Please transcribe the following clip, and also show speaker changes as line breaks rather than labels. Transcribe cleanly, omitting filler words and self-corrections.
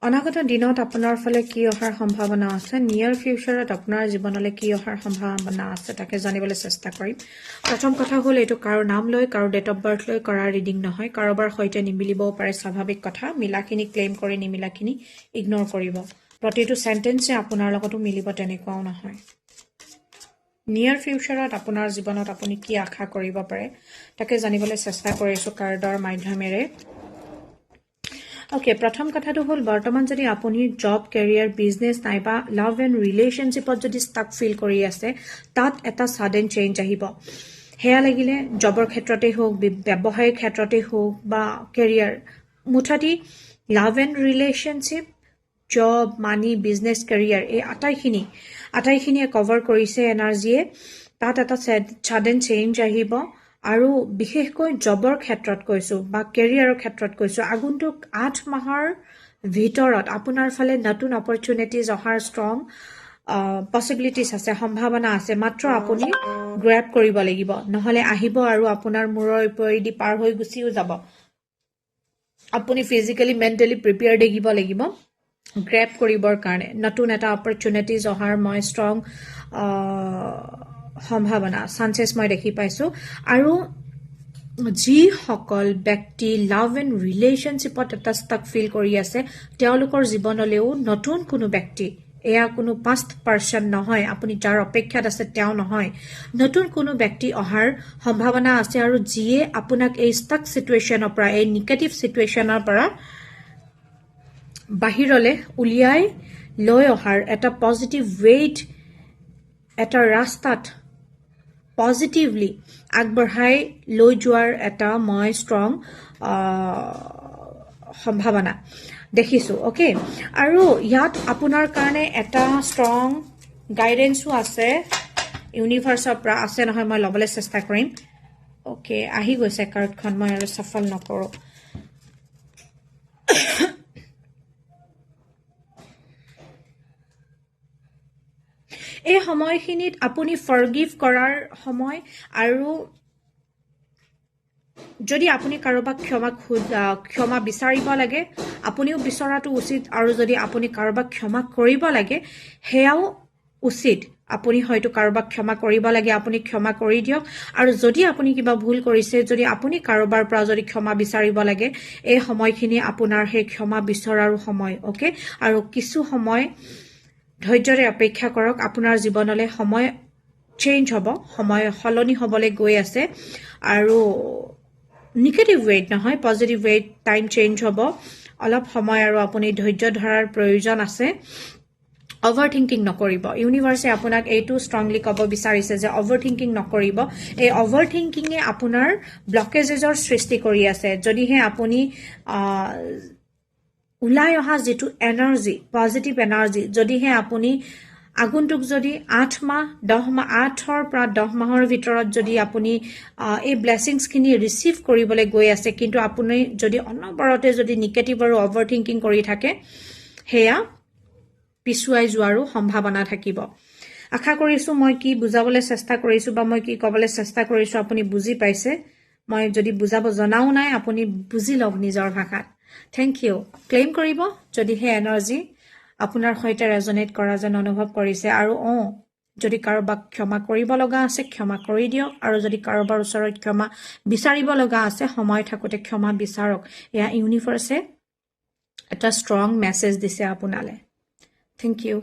অনাগত দিনত আপোনাৰ ফালে কি অহাৰ সম্ভাৱনা আছে, নিয়াৰ ফিউচাৰত আপোনাৰ জীৱনলৈ কি অহাৰ সম্ভাৱনা আছে তাকে জানিবলৈ চেষ্টা কৰিম। প্ৰথম কথা হ'ল এইটো কাৰো নাম লৈ কাৰো ডেট অফ বাৰ্থ লৈ কৰা ৰিডিং নহয়। কাৰোবাৰ সৈতে নিমিলিবও পাৰে, স্বাভাৱিক কথা। মিলাখিনি ক্লেইম কৰি নিমিলাখিনি ইগন'ৰ কৰিব। প্ৰতিটো চেণ্টেন্সে আপোনাৰ লগতো মিলিব তেনেকুৱাও নহয়। নিয়াৰ ফিউচাৰত আপোনাৰ জীৱনত আপুনি কি আশা কৰিব পাৰে তাকে জানিবলৈ চেষ্টা কৰিছোঁ কাৰ্ডৰ মাধ্যমেৰে। অ'কে, প্ৰথম কথাটো হ'ল বৰ্তমান যদি আপুনি জব, কেৰিয়াৰ, বিজনেছ নাইবা লাভ এণ্ড ৰিলেশ্যনশ্বিপত যদি ষ্টাক ফিল কৰি আছে, তাত এটা ছাডেন চেঞ্জ আহিব। সেয়া লাগিলে জবৰ ক্ষেত্ৰতেই হওক, ব্যৱসায়িক ক্ষেত্ৰতেই হওক বা কেৰিয়াৰ, মুঠতে love and relationship, job, money, business, career এই আটাইখিনিয়ে কভাৰ কৰিছে এনাৰ্জিয়ে। তাত এটা ছাডেন চেঞ্জ আহিব। আৰু বিশেষকৈ জবৰ ক্ষেত্ৰত কৈছোঁ বা কেৰিয়াৰৰ ক্ষেত্ৰত কৈছোঁ, আগন্তুক 8 মাহৰ ভিতৰত আপোনাৰ ফালে নতুন অপৰচুনিটিজ অহাৰ ষ্ট্ৰং পচিবিলিটিজ আছে, সম্ভাৱনা আছে। মাত্ৰ আপুনি গ্ৰেব কৰিব লাগিব, নহ'লে আহিব আৰু আপোনাৰ মূৰৰ ওপৰেদি পাৰ হৈ গুচিও যাব। আপুনি ফিজিকেলি মেণ্টেলি প্ৰিপেয়াৰ দেখিব লাগিব গ্ৰেব কৰিবৰ কাৰণে। নতুন এটা অপৰচুনিটিজ অহাৰ মই ষ্ট্ৰং সম্ভাৱনা, চান্সেছ মই দেখি পাইছোঁ। আৰু যিসকল ব্যক্তি লাভ এণ্ড ৰিলেশ্যনশ্বিপত এটা ষ্টাক ফিল কৰি আছে, তেওঁলোকৰ জীৱনলৈও নতুন কোনো ব্যক্তি, এয়া কোনো পাষ্ট পাৰ্চন নহয়, আপুনি যাৰ অপেক্ষাত আছে তেওঁ নহয়, নতুন কোনো ব্যক্তি অহাৰ সম্ভাৱনা আছে। আৰু যিয়ে আপোনাক এই ষ্টাক চিটুৱেশ্যনৰ পৰা, এই নিগেটিভ চিটুৱেশ্যনৰ পৰা বাহিৰলৈ উলিয়াই লৈ অহাৰ এটা পজিটিভ ৱেইট, এটা ৰাস্তাত পজিটিভলি আগবঢ়াই লৈ যোৱাৰ এটা মই ষ্ট্ৰং সম্ভাৱনা দেখিছোঁ। অ'কে, আৰু ইয়াত আপোনাৰ কাৰণে এটা ষ্ট্ৰং গাইডেঞ্চো আছে ইউনিভাৰ্চৰ পৰা, আছে নহয়, মই ল'বলৈ চেষ্টা কৰিম। অ'কে, আহি গৈছে কাৰ্ডখন, মই আৰু চাফল নকৰোঁ। এই সময়খিনিত আপুনি ফৰগিভ কৰাৰ সময়, আৰু যদি আপুনি কাৰোবাক ক্ষমা বিচাৰিব লাগে, আপুনিও বিচৰাটো উচিত। আৰু যদি আপুনি কাৰোবাক ক্ষমা কৰিব লাগে, সেয়াও উচিত। আপুনি হয়তো কাৰোবাক ক্ষমা কৰিব লাগে, আপুনি ক্ষমা কৰি দিয়ক। আৰু যদি আপুনি কিবা ভুল কৰিছে, যদি আপুনি কাৰোবাৰ পৰা যদি ক্ষমা বিচাৰিব লাগে, এই সময়খিনি আপোনাৰ সেই ক্ষমা বিচৰাৰো সময়। অ'কে, আৰু কিছু সময় ধৈৰ্যৰে অপেক্ষা কৰক। আপোনাৰ জীৱনলৈ সময় চেঞ্জ হ'ব, সময় সলনি হ'বলৈ গৈ আছে। আৰু নিগেটিভ ৱেইট নহয়, পজিটিভ ৱেইট টাইম চেঞ্জ হ'ব। অলপ সময় আৰু আপুনি ধৈৰ্য ধৰাৰ প্ৰয়োজন আছে। অভাৰ থিংকিং নকৰিব। ইউনিভাৰ্ছে আপোনাক এইটো ষ্ট্ৰংলি ক'ব বিচাৰিছে যে অভাৰ থিংকিং নকৰিব। এই অভাৰ থিংকিঙে আপোনাৰ ব্লকেজেছৰ সৃষ্টি কৰি আছে। যদিহে আপুনি ওলাই অহা যিটো এনাৰ্জি, পজিটিভ এনাৰ্জি, যদিহে আপুনি আগন্তুক যদি 8 মাহ 10 মাহ 8ৰ পৰা 10 মাহৰ ভিতৰত যদি আপুনি এই ব্লেছিংছখিনি ৰিচিভ কৰিবলৈ গৈ আছে, কিন্তু আপুনি যদি অনবৰতে যদি নিগেটিভ আৰু অভাৰ থিংকিং কৰি থাকে, সেয়া পিছুৱাই যোৱাৰো সম্ভাৱনা থাকিব। আশা কৰিছোঁ মই কি বুজাবলৈ চেষ্টা কৰিছোঁ বা মই কি ক'বলৈ চেষ্টা কৰিছোঁ আপুনি বুজি পাইছে। মই যদি বুজাব জনাও নাই, আপুনি বুজি লওক নিজৰ ভাষাত। Thank U. ক্লেইম কৰিব যদিহে এনাৰ্জি আপোনাৰ সৈতে ৰেজনেট কৰা যেন অনুভৱ কৰিছে। আৰু যদি কাৰোবাক ক্ষমা কৰিব লগা আছে, ক্ষমা কৰি দিয়ক। আৰু যদি কাৰোবাৰ ওচৰত ক্ষমা বিচাৰিব লগা আছে, সময় থাকোঁতে ক্ষমা বিচাৰক। এয়া ইউনিভাৰ্ছে এটা ষ্ট্ৰং মেছেজ দিছে আপোনালৈ। Thank you.